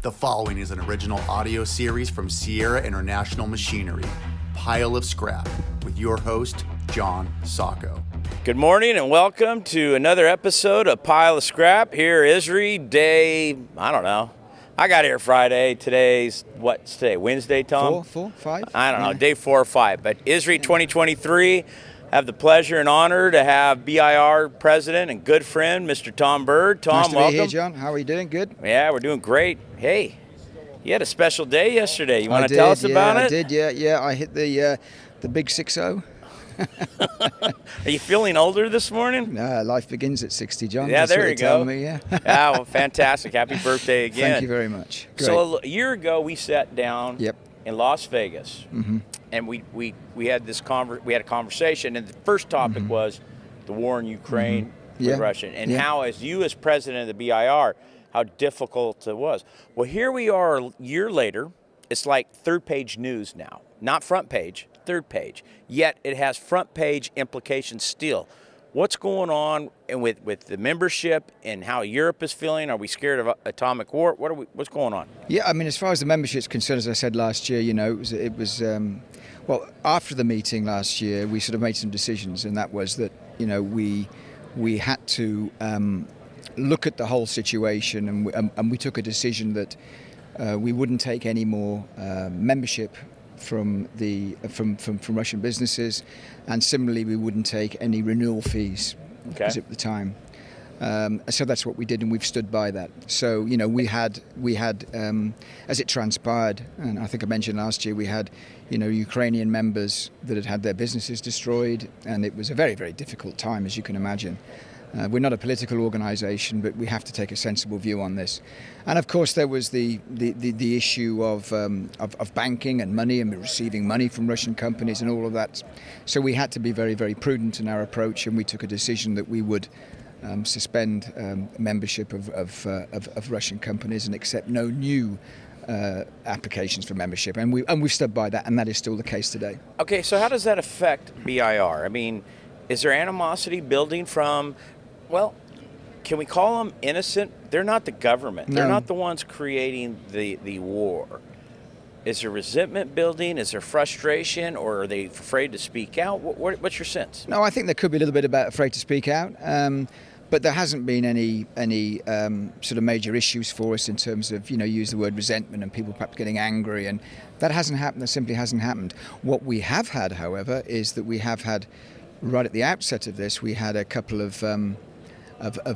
The following is an original audio series from Sierra International Machinery, Pile of Scrap, with your host, John Sacco. Good morning and welcome to another episode of Pile of Scrap. Here, ISRI day, I don't know. I got here Friday. What's today? Wednesday, Tom? Four, five? I don't know, day 4 or 5. But ISRI 2023, I have the pleasure and honor to have BIR president and good friend, Mr. Tom Bird. Tom, nice to welcome. be here, John. How are you doing? Good? Yeah, we're doing great. Hey, you had a special day yesterday. You want to tell us about it? I did, yeah. I hit the big 6-0. Are you feeling older this morning? Life begins at 60, John. Yeah, That's there what you they tell go. me, yeah. Yeah, well, fantastic. Happy birthday again. Thank you very much. Great. So a year ago, we sat down in Las Vegas, and we had we had a conversation, and the first topic was the war in Ukraine with Russia, and how, as you as president of the BIR, how difficult it was. Well, here we are a year later. It's like third-page news now, not front page, third page. Yet it has front-page implications still. What's going on with the membership and how Europe is feeling? Are we scared of atomic war? What's going on? Yeah, I mean, as far as the membership is concerned, as I said last year, it was well, after the meeting last year, we sort of made some decisions, and that was that, we had to look at the whole situation, and we took a decision that we wouldn't take any more membership from Russian businesses, and similarly we wouldn't take any renewal fees at the time. So that's what we did, and we've stood by that. So we had as it transpired, and I think I mentioned last year, we had Ukrainian members that had their businesses destroyed, and it was a very, very difficult time, as you can imagine. We're not a political organisation, but we have to take a sensible view on this. And of course, there was the issue of banking and money, and receiving money from Russian companies and all of that. So we had to be very, very prudent in our approach, and we took a decision that we would suspend membership of Russian companies and accept no new applications for membership. And we've stood by that, and that is still the case today. Okay, so how does that affect BIR? I mean, is there animosity building from? Well, can we call them innocent? They're not the government. No. They're not the ones creating the war. Is there resentment building? Is there frustration? Or are they afraid to speak out? What's your sense? No, I think there could be a little bit about afraid to speak out. But there hasn't been any sort of major issues for us in terms of, use the word resentment and people perhaps getting angry. And that hasn't happened. That simply hasn't happened. What we have had, however, is that we have had, right at the outset of this, we had a couple of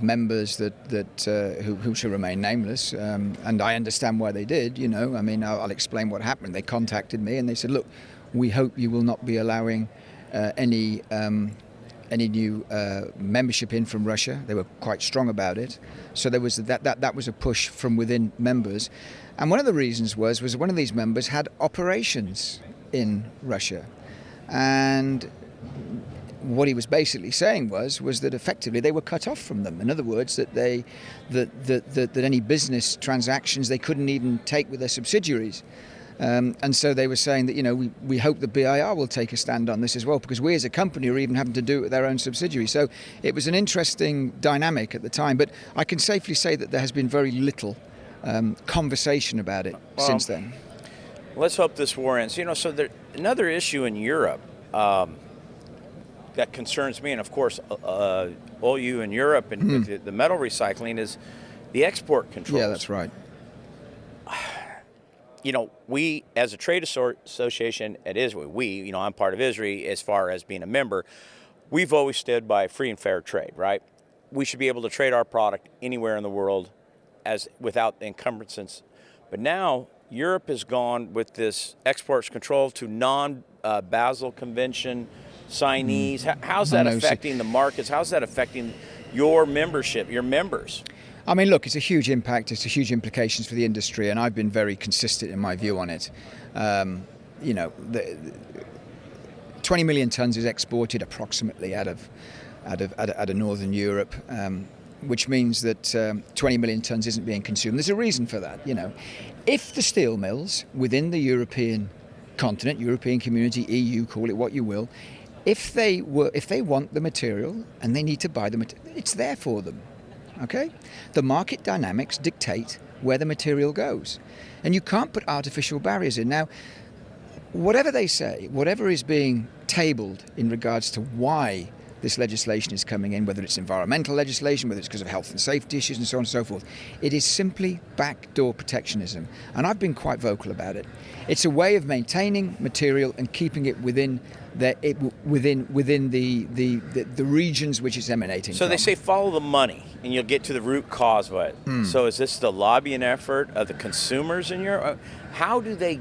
members who shall remain nameless, and I understand why they did. I mean, I'll explain what happened. They contacted me and they said, "Look, we hope you will not be allowing any new membership in from Russia." They were quite strong about it. So there was that was a push from within members, and one of the reasons was one of these members had operations in Russia, and what he was basically saying was that effectively they were cut off from them. In other words, that that any business transactions they couldn't even take with their subsidiaries. And so they were saying that, we hope the BIR will take a stand on this as well, because we as a company are even having to do it with their own subsidiary. So it was an interesting dynamic at the time, but I can safely say that there has been very little conversation about it since then. Let's hope this war ends. So another issue in Europe that concerns me, and of course all you in Europe and with the metal recycling, is the export controls. Yeah, that's right. We, as a trade association at ISRI, I'm part of ISRI as far as being a member, we've always stood by free and fair trade, right? We should be able to trade our product anywhere in the world without encumbrances. But now Europe has gone with this exports control to non-Basel Convention signees. How's that affecting the markets? How's that affecting your membership, your members? I mean, look, it's a huge impact. It's a huge implications for the industry, and I've been very consistent in my view on it. 20 million tons is exported approximately out of Northern Europe, which means that 20 million tons isn't being consumed. There's a reason for that. If the steel mills within the European continent, European community, EU, call it what you will, if they want the material and they need to buy the material, it's there for them. Okay? The market dynamics dictate where the material goes. And you can't put artificial barriers in. Now, whatever they say, whatever is being tabled in regards to why this legislation is coming in, whether it's environmental legislation, whether it's because of health and safety issues and so on and so forth, it is simply backdoor protectionism. And I've been quite vocal about it. It's a way of maintaining material and keeping it within the regions which it's emanating from. So they say follow the money and you'll get to the root cause of it. So is this the lobbying effort of the consumers in Europe? How do they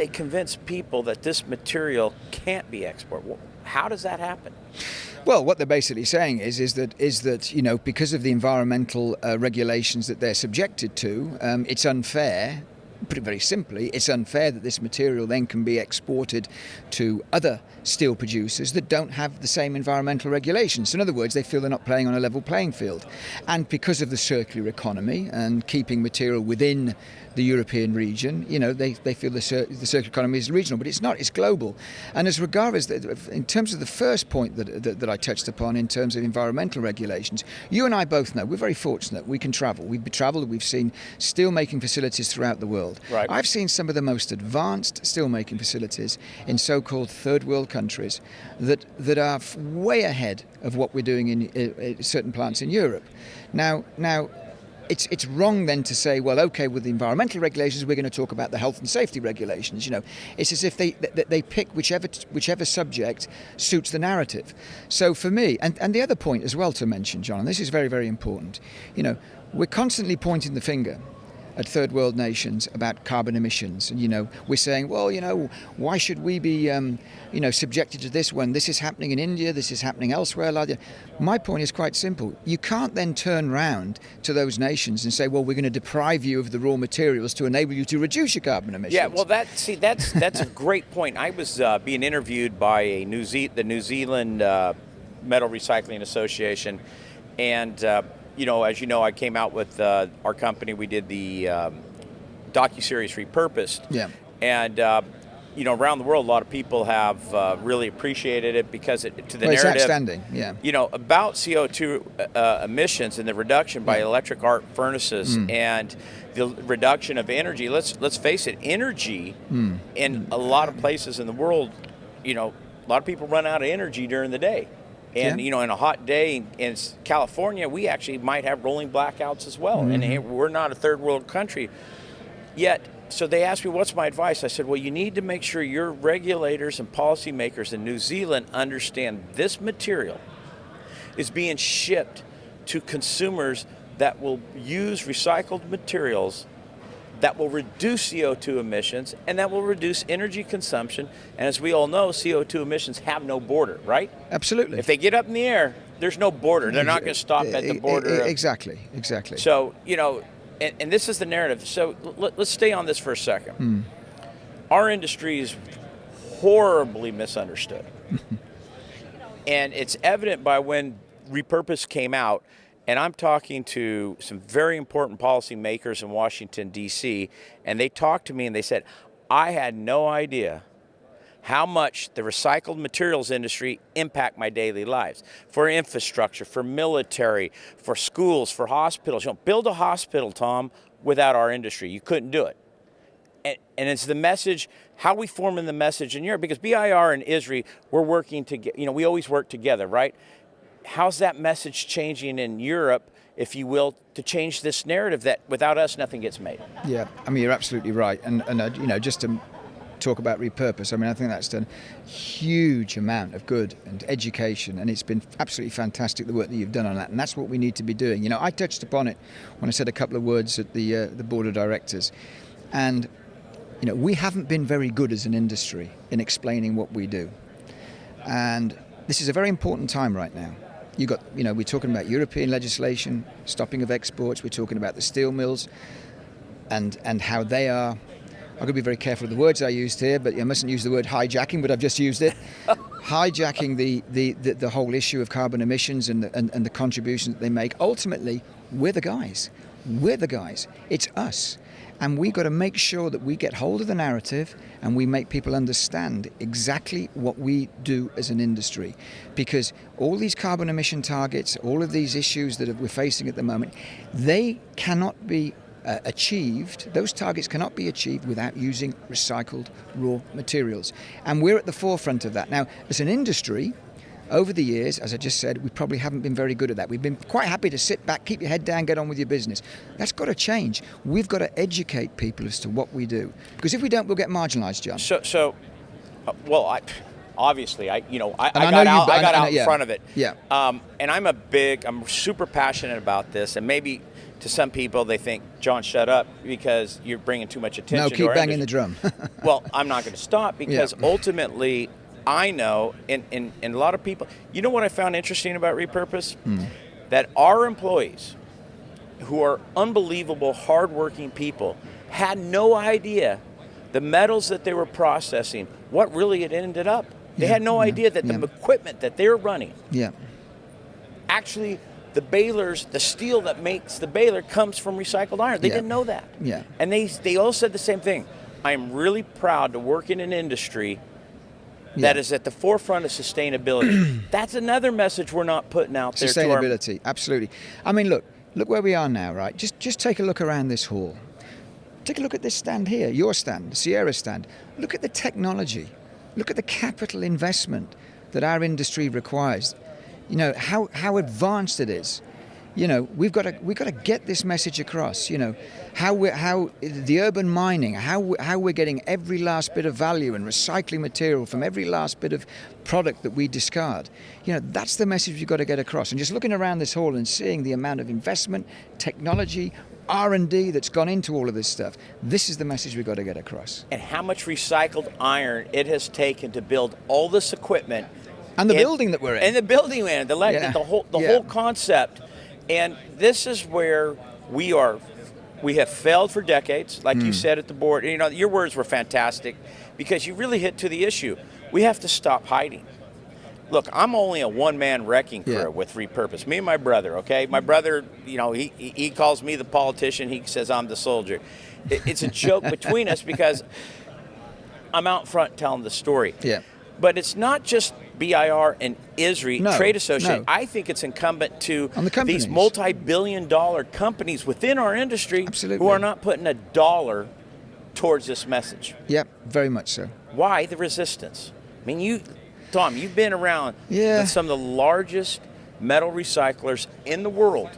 convince people that this material can't be exported? How does that happen? Well, what they're basically saying is that you know, because of the environmental regulations that they're subjected to, it's unfair. Put it very simply, it's unfair that this material then can be exported to other steel producers that don't have the same environmental regulations. So in other words, they feel they're not playing on a level playing field. And because of the circular economy and keeping material within the European region, you know, they feel the circular economy is regional, but it's not, it's global. And as regards, in terms of the first point that I touched upon in terms of environmental regulations, you and I both know, we're very fortunate, we can travel. We've seen steel-making facilities throughout the world. Right. I've seen some of the most advanced steel-making facilities in so-called third world countries that are way ahead of what we're doing in certain plants in Europe. Now, it's wrong then to say, well, okay, with the environmental regulations, we're going to talk about the health and safety regulations. You know, it's as if they pick whichever subject suits the narrative. So for me, and the other point as well to mention, John, and this is very, very important, you know, we're constantly pointing the finger at third world nations about carbon emissions, and you know, we're saying, well, you know, why should we be subjected to this when this is happening in India, this is happening elsewhere? My point is quite simple. You can't then turn round to those nations and say, well, we're going to deprive you of the raw materials to enable you to reduce your carbon emissions. Yeah, well, that's a great point. I was being interviewed by the New Zealand Metal Recycling Association, and you know, as you know, I came out with our company. We did the docuseries Repurposed. Yeah. And, you know, around the world, a lot of people have really appreciated it because the narrative. It's outstanding, yeah. You know, about CO2 emissions and the reduction by electric arc furnaces and the reduction of energy. Let's face it, energy in a lot of places in the world, you know, a lot of people run out of energy during the day. And, you know, in a hot day in California, we actually might have rolling blackouts as well. And we're not a third world country yet. So they asked me, what's my advice? I said, well, you need to make sure your regulators and policymakers in New Zealand understand this material is being shipped to consumers that will use recycled materials that will reduce CO2 emissions and that will reduce energy consumption. And as we all know, CO2 emissions have no border, right? Absolutely. If they get up in the air, there's no border. They're not going to stop at the border. Exactly. So, you know, and this is the narrative. So let's stay on this for a second. Our industry is horribly misunderstood. And it's evident by when Repurpose came out. And I'm talking to some very important policymakers in Washington, D.C., and they talked to me and they said, I had no idea how much the recycled materials industry impact my daily lives. For infrastructure, for military, for schools, for hospitals. You know, build a hospital, Tom, without our industry. You couldn't do it. And it's the message, how we form in the message in Europe, because BIR and ISRI, we're working together. You know, we always work together, right? How's that message changing in Europe, if you will, to change this narrative that without us, nothing gets made? Yeah, I mean, you're absolutely right. And you know, just to talk about Repurpose, I mean, I think that's done a huge amount of good and education, and it's been absolutely fantastic, the work that you've done on that, and that's what we need to be doing. You know, I touched upon it when I said a couple of words at the board of directors, and, you know, we haven't been very good as an industry in explaining what we do. And this is a very important time right now. We're talking about European legislation, stopping of exports. We're talking about the steel mills and how they are. I'm going to be very careful of the words I used here, but I mustn't use the word hijacking, but I've just used it. Hijacking the whole issue of carbon emissions and the contribution that they make. Ultimately, we're the guys. It's us. And we got to make sure that we get hold of the narrative and we make people understand exactly what we do as an industry. Because all these carbon emission targets, all of these issues that we're facing at the moment, they cannot be achieved, those targets cannot be achieved without using recycled raw materials. And we're at the forefront of that. Now, as an industry, over the years, as I just said, we probably haven't been very good at that. We've been quite happy to sit back, keep your head down, get on with your business. That's got to change. We've got to educate people as to what we do. Because if we don't, we'll get marginalized, John. Obviously, I got out in front of it. Yeah. And I'm super passionate about this. And maybe to some people, they think, John, shut up because you're bringing too much attention to our keep banging the drum. Well, I'm not going to stop because ultimately, I know, and a lot of people, you know what I found interesting about Repurpose? That our employees, who are unbelievable, hardworking people, had no idea the metals that they were processing, what really it ended up. They had no idea that the equipment that they're running, actually the balers, the steel that makes the baler comes from recycled iron. They didn't know that. Yeah. And they all said the same thing. I am really proud to work in an industry that is at the forefront of sustainability. That's another message we're not putting out there. Sustainability, absolutely. I mean, look where we are now, right? Just take a look around this hall. Take a look at this stand here, your stand, the Sierra stand. Look at the technology. Look at the capital investment that our industry requires. You know, how advanced it is. You know, we've got to get this message across. You know, how the urban mining, how we're getting every last bit of value and recycling material from every last bit of product that we discard. You know, that's the message we've got to get across. And just looking around this hall and seeing the amount of investment, technology, R&D that's gone into all of this stuff, this is the message we've got to get across. And how much recycled iron it has taken to build all this equipment. And the building that we're in. And the building we're in, the whole concept. And this is where we are. We have failed for decades, like you said at the board. You know, your words were fantastic because you really hit to the issue. We have to stop hiding. Look, I'm only a one-man wrecking crew with Repurpose. Me and my brother, okay? My brother, you know, he calls me the politician. He says I'm the soldier. It's a joke between us because I'm out front telling the story. Yeah. But it's not just BIR and ISRI Trade Association. No. I think it's incumbent to the these multi-billion-dollar companies within our industry who are not putting a dollar towards this message. Yep, very much so. Why the resistance? I mean, Tom, you've been around with some of the largest metal recyclers in the world.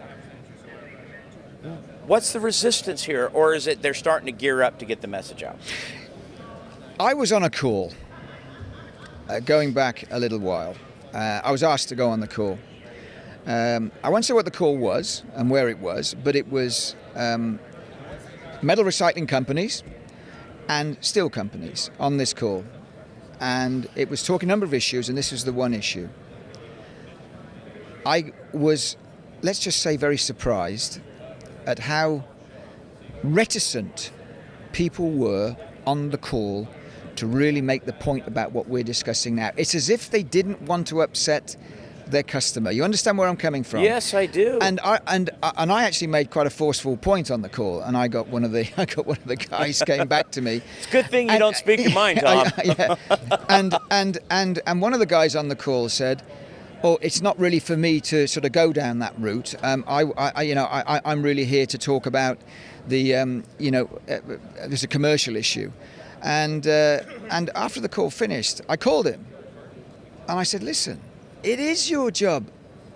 What's the resistance here? Or is it they're starting to gear up to get the message out? I was on a call. Going back a little while, I was asked to go on the call. I won't say what the call was and where it was, but it was metal recycling companies and steel companies on this call. And it was talking a number of issues, and this was the one issue. I was, let's just say, very surprised at how reticent people were on the call to really make the point about what we're discussing now. It's as if they didn't want to upset their customer. You understand where I'm coming from? Yes, I do. And I actually made quite a forcewful point on the call, and I got one of the guys came back to me. It's a good thing you don't speak your mind, Tom. And one of the guys on the call said, "Oh, it's not really for me to sort of go down that route. I'm really here to talk about the there's a commercial issue." And after the call finished, I called him and I said, "Listen, it is your job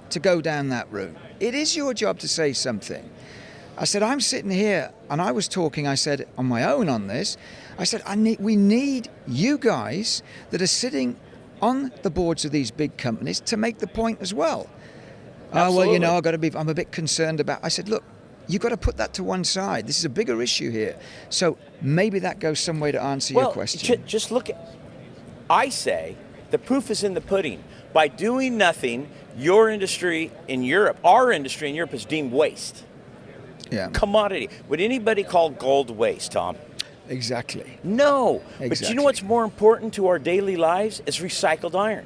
to go down that route. It is your job to say something." I said, "I'm sitting here," and I was talking, I said, on my own on this. I said, we need you guys that are sitting on the boards of these big companies to make the point as well. Absolutely. I'm a bit concerned about, I said, look, you've got to put that to one side. This is a bigger issue here. So maybe that goes some way to answer your question. Just look at, I say, the proof is in the pudding. By doing nothing, your industry in Europe, our industry in Europe is deemed waste. Yeah. Commodity. Would anybody call gold waste, Tom? Exactly. No. Exactly. But you know what's more important to our daily lives is recycled iron.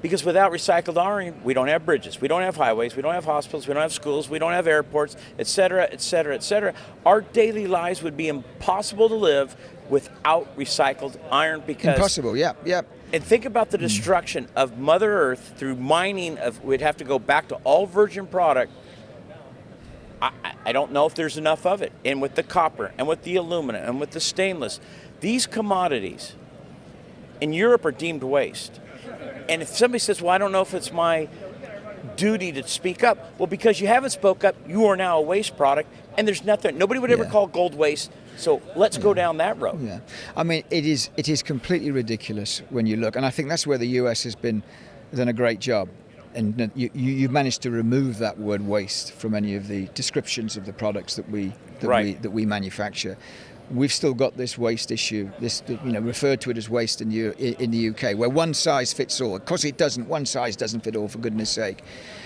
Because without recycled iron, we don't have bridges, we don't have highways, we don't have hospitals, we don't have schools, we don't have airports, et cetera, et cetera, et cetera. Our daily lives would be impossible to live without recycled iron because... Impossible, yeah. And think about the destruction of Mother Earth through mining we'd have to go back to all virgin product. I don't know if there's enough of it. And with the copper and with the aluminum and with the stainless, these commodities in Europe are deemed waste. And if somebody says, well, I don't know if it's my duty to speak up. Well, because you haven't spoke up, you are now a waste product, and there's nothing. Nobody would ever call gold waste. So let's go down that road. Yeah, I mean, it is completely ridiculous when you look, and I think that's where the US has done a great job. And you've managed to remove that word waste from any of the descriptions of the products that we manufacture. We've still got this waste issue, referred to it as waste in the UK, where one size fits all. Of course it doesn't. One size doesn't fit all, for goodness sake.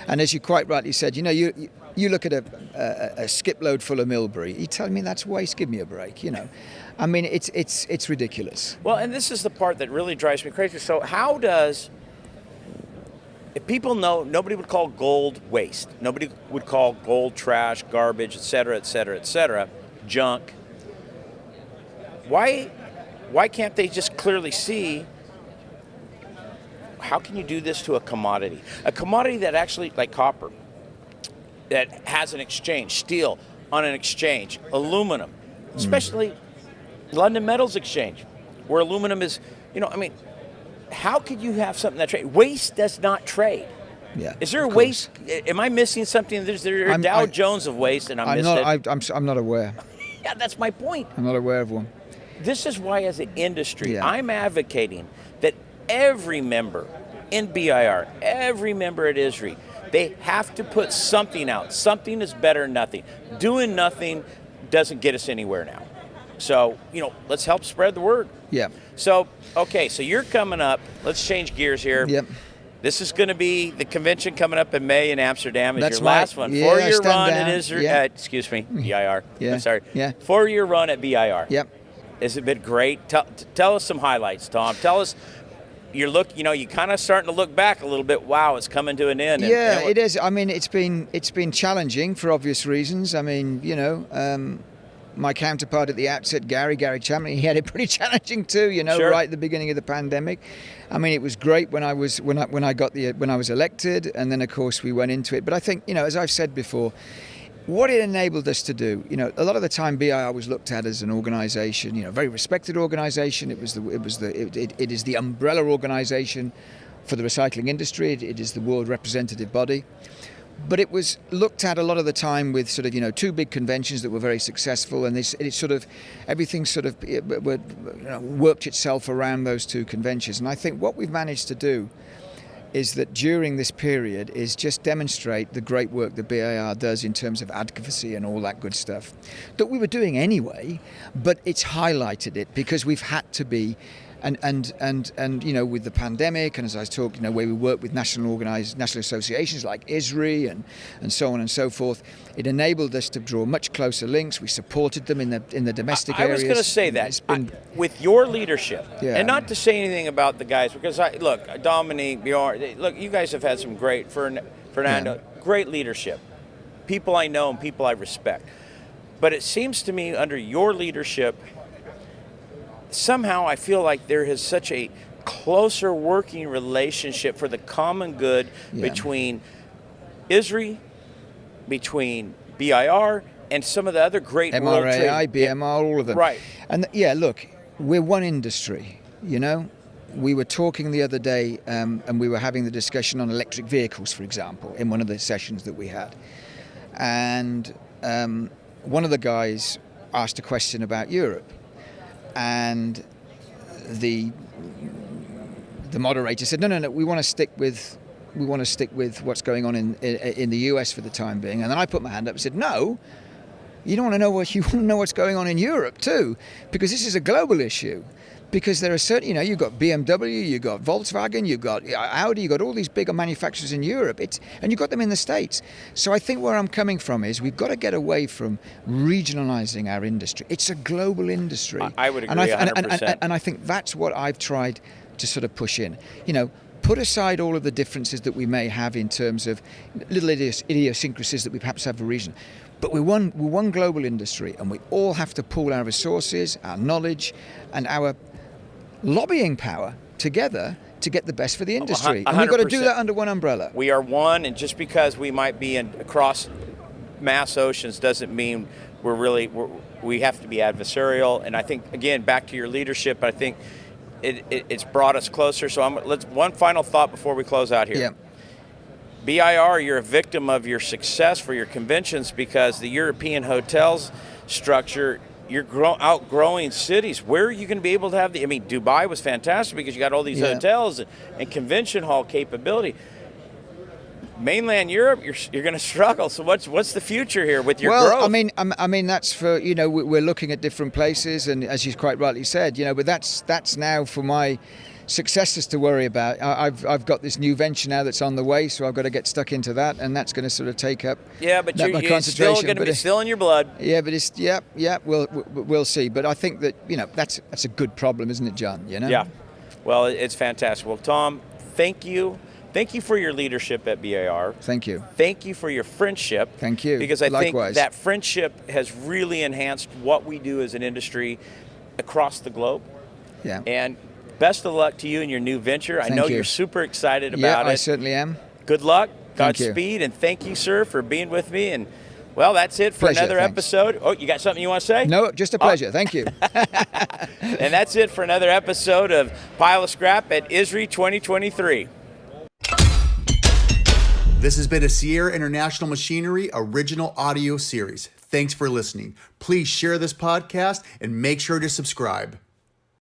And as you quite rightly said, you look at a skip load full of Millbury. You tell me that's waste? Give me a break. I mean, it's ridiculous. Well, and this is the part that really drives me crazy. So how does... If people know, nobody would call gold waste. Nobody would call gold trash, garbage, et cetera, et cetera, et cetera, junk. Why can't they just clearly see, how can you do this to a commodity? A commodity that actually, like copper, that has an exchange, steel on an exchange, aluminum, especially London Metals Exchange, where aluminum is, how could you have something that trade? Waste does not trade. Yeah. Is there a waste? Am I missing something? There's a Dow Jones of waste, and I'm not aware. Yeah, that's my point. I'm not aware of one. This is why, as an industry, I'm advocating that every member in BIR, every member at ISRI, they have to put something out. Something is better than nothing. Doing nothing doesn't get us anywhere now. So, let's help spread the word. Yeah. So, okay, so you're coming up. Let's change gears here. Yep. This is going to be the convention coming up in May in Amsterdam. That's your last one. 4-year run at ISRI. Yeah. BIR. Yeah. I'm sorry. Yeah. 4-year run at BIR. Yep. Has it been great? Tell us some highlights, Tom. Tell us. You kind of starting to look back a little bit. Wow, it's coming to an end. It is. I mean, it's been challenging for obvious reasons. I mean, my counterpart at the outset, Gary Chapman, he had it pretty challenging too. Sure. Right at the beginning of the pandemic. I mean, it was great when I was elected, and then of course we went into it. But I think, as I've said before, what it enabled us to do, a lot of the time BIR was looked at as an organisation, a very respected organisation. It is the umbrella organisation for the recycling industry. It is the world representative body. But it was looked at a lot of the time with sort of, two big conventions that were very successful, and everything worked itself around those two conventions. And I think what we've managed to do is that during this period is just demonstrate the great work that BIR does in terms of advocacy and all that good stuff that we were doing anyway, but it's highlighted it because we've had to be. And with the pandemic, and as I talked, where we work with national associations like ISRI and so on and so forth, it enabled us to draw much closer links. We supported them in the domestic areas. I was going to say that with your leadership, and not to say anything about the guys, because Dominique, Bjorn, you guys have had some great Fernando, great leadership, people I know and people I respect. But it seems to me under your leadership, somehow I feel like there is such a closer working relationship for the common good between ISRI, between BIR, and some of the other great world trade. BMR, all of them. Right. And look, we're one industry, We were talking the other day, and we were having the discussion on electric vehicles, for example, in one of the sessions that we had. And one of the guys asked a question about Europe. And the moderator said, no, we want to stick with what's going on in the US for the time being. And then I put my hand up and said, no, you want to know what's going on in Europe too, because this is a global issue. Because there are certain, you've got BMW, you've got Volkswagen, you've got Audi, you've got all these bigger manufacturers in Europe, and you've got them in the States. So I think where I'm coming from is we've got to get away from regionalizing our industry. It's a global industry. I would agree 100%. And I think that's what I've tried to sort of push in. put aside all of the differences that we may have in terms of little idiosyncrasies that we perhaps have a region. But we're one global industry, and we all have to pool our resources, our knowledge, and our lobbying power together to get the best for the industry. 100%. And we've got to do that under one umbrella. We are one, and just because we might be across mass oceans doesn't mean we have to be adversarial. And I think, again, back to your leadership, I think it's brought us closer. So one final thought before we close out here. Yeah. BIR, you're a victim of your success for your conventions because the European hotels structure, you're outgrowing cities. Where are you going to be able to have Dubai was fantastic because you got all these hotels and convention hall capability. Mainland Europe, you're going to struggle. So what's the future here with your growth? Well, I mean that's for, we're looking at different places, and as you quite rightly said, but that's now for my successors to worry about. I've got this new venture now that's on the way, so I've got to get stuck into that, and that's going to sort of take up. Yeah, but you're still going to be still in your blood. Yeah, but it's we'll see. But I think that that's a good problem, isn't it, John? Yeah. Well, it's fantastic. Well, Tom, thank you. Thank you for your leadership at BIR. Thank you. Thank you for your friendship. Thank you. Because I Likewise. think that friendship has really enhanced what we do as an industry across the globe. Yeah. And best of luck to you in your new venture. I know you're super excited about it. I certainly am. Good luck. Godspeed. And thank you, sir, for being with me. And, well, that's it for another episode. Oh, you got something you want to say? No, just a pleasure. Thank you. And that's it for another episode of Pile of Scrap at ISRI 2023. This has been a Sierra International Machinery original audio series. Thanks for listening. Please share this podcast and make sure to subscribe.